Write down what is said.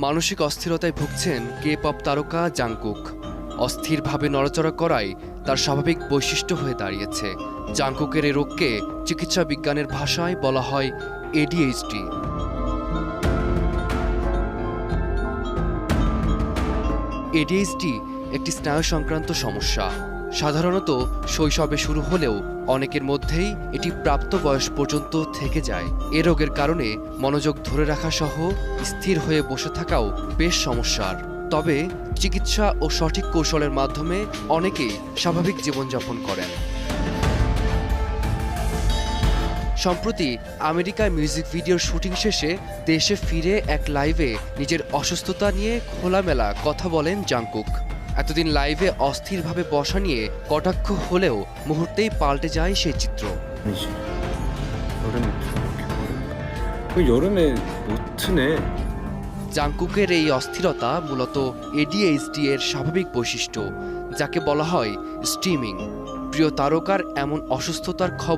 মানসিক অস্থিরতায় ভুগছেন K pop তারকা জাংকুক। অস্থিরভাবে নড়াচড়া করাই তার স্বাভাবিক বৈশিষ্ট্য হয়ে দাঁড়িয়েছে। জাংকুকের এই রোগকে চিকিৎসা বিজ্ঞানের ভাষায় বলা হয় এডিএইচডি। এডিএইচডি একটি স্নায়ু সংক্রান্ত সমস্যা। সাধারণত শৈশবে শুরু হলেও অনেকের মধ্যেই এটি প্রাপ্ত বয়স পর্যন্ত থেকে যায়। এ রোগের কারণে মনোযোগ ধরে রাখা সহ স্থির হয়ে বসে থাকাও বেশ সমস্যার। তবে চিকিৎসা ও সঠিক কৌশলের মাধ্যমে অনেকেই স্বাভাবিক জীবনযাপন করেন। সম্প্রতি আমেরিকায় মিউজিক ভিডিওর শুটিং শেষে দেশে ফিরে এক লাইভে নিজের অসুস্থতা নিয়ে খোলামেলা কথা বলেন জাংকুক। এতদিন লাইভে অস্থিরভাবে বসা নিয়ে কটাক্ষ হলেও মুহূর্তেই পাল্টে যায় সেই চিত্র। 여름에 못 트네. জাংকুকের এই অস্থিরতা মূলত এডিএইচডি এর স্বাভাবিক বৈশিষ্ট্য, যাকে বলা হয় স্টিমিং। প্রিয় তারকার এমন অসুস্থতার খবর